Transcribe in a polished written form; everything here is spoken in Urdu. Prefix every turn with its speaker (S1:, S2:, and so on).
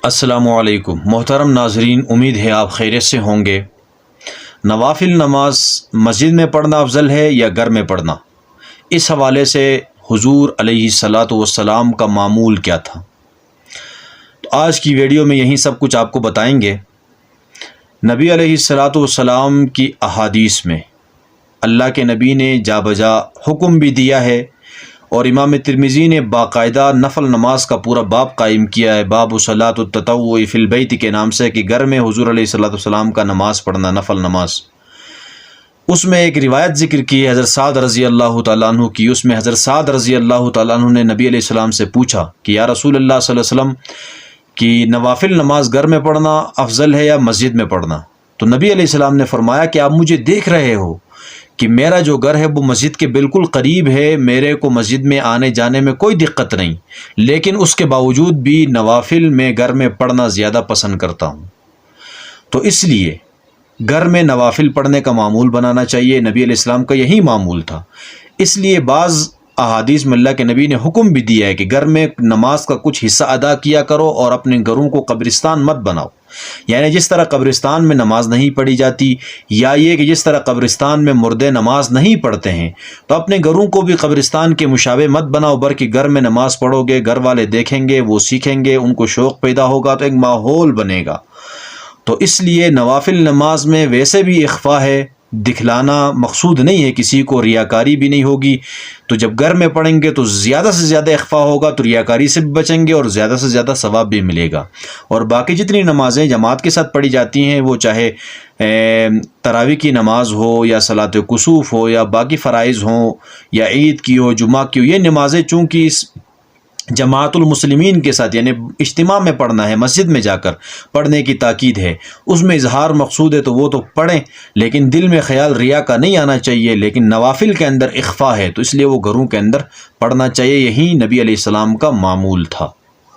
S1: السلام علیکم محترم ناظرین، امید ہے آپ خیریت سے ہوں گے۔ نوافل نماز مسجد میں پڑھنا افضل ہے یا گھر میں پڑھنا؟ اس حوالے سے حضور علیہ الصلاۃ والسلام کا معمول کیا تھا؟ تو آج کی ویڈیو میں یہی سب کچھ آپ کو بتائیں گے۔ نبی علیہ الصلاۃ والسلام کی احادیث میں اللہ کے نبی نے جا بجا حکم بھی دیا ہے، اور امام ترمذی نے باقاعدہ نفل نماز کا پورا باب قائم کیا ہے، باب صلاۃ التطوع فی البیت کے نام سے، کہ گھر میں حضور علیہ الصلوۃ والسلام کا نماز پڑھنا، نفل نماز۔ اس میں ایک روایت ذکر کی ہے حضرت سعد رضی اللہ تعالیٰ عنہ کی۔ اس میں حضرت سعد رضی اللہ تعالیٰ عنہ نے نبی علیہ السلام سے پوچھا کہ یا رسول اللہ صلی اللہ علیہ وسلم کہ نوافل نماز گھر میں پڑھنا افضل ہے یا مسجد میں پڑھنا؟ تو نبی علیہ السلام نے فرمایا کہ آپ مجھے دیکھ رہے ہو کہ میرا جو گھر ہے وہ مسجد کے بالکل قریب ہے، میرے کو مسجد میں آنے جانے میں کوئی دقت نہیں، لیکن اس کے باوجود بھی نوافل میں گھر میں پڑھنا زیادہ پسند کرتا ہوں۔ تو اس لیے گھر میں نوافل پڑھنے کا معمول بنانا چاہیے۔ نبی علیہ السلام کا یہی معمول تھا۔ اس لیے بعض احادیث میں اللہ کے نبی نے حکم بھی دیا ہے کہ گھر میں نماز کا کچھ حصہ ادا کیا کرو اور اپنے گھروں کو قبرستان مت بناؤ۔ یعنی جس طرح قبرستان میں نماز نہیں پڑھی جاتی، یا یہ کہ جس طرح قبرستان میں مردے نماز نہیں پڑھتے ہیں، تو اپنے گھروں کو بھی قبرستان کے مشابہ مت بناؤ، بلکہ گھر میں نماز پڑھو گے، گھر والے دیکھیں گے، وہ سیکھیں گے، ان کو شوق پیدا ہوگا، تو ایک ماحول بنے گا۔ تو اس لیے نوافل نماز میں ویسے بھی اخفاء ہے، دکھلانا مقصود نہیں ہے، کسی کو ریاکاری بھی نہیں ہوگی۔ تو جب گھر میں پڑھیں گے تو زیادہ سے زیادہ اخفاء ہوگا، تو ریاکاری سے بھی بچیں گے اور زیادہ سے زیادہ ثواب بھی ملے گا۔ اور باقی جتنی نمازیں جماعت کے ساتھ پڑھی جاتی ہیں، وہ چاہے تراویح کی نماز ہو یا صلاۃ کسوف ہو یا باقی فرائض ہوں یا عید کی ہو، جمعہ کی ہو، یہ نمازیں چونکہ اس جماعت المسلمین کے ساتھ یعنی اجتماع میں پڑھنا ہے، مسجد میں جا کر پڑھنے کی تاکید ہے، اس میں اظہار مقصود ہے، تو وہ تو پڑھیں، لیکن دل میں خیال ریا کا نہیں آنا چاہیے۔ لیکن نوافل کے اندر اخفاء ہے، تو اس لیے وہ گھروں کے اندر پڑھنا چاہیے۔ یہی نبی علیہ السلام کا معمول تھا۔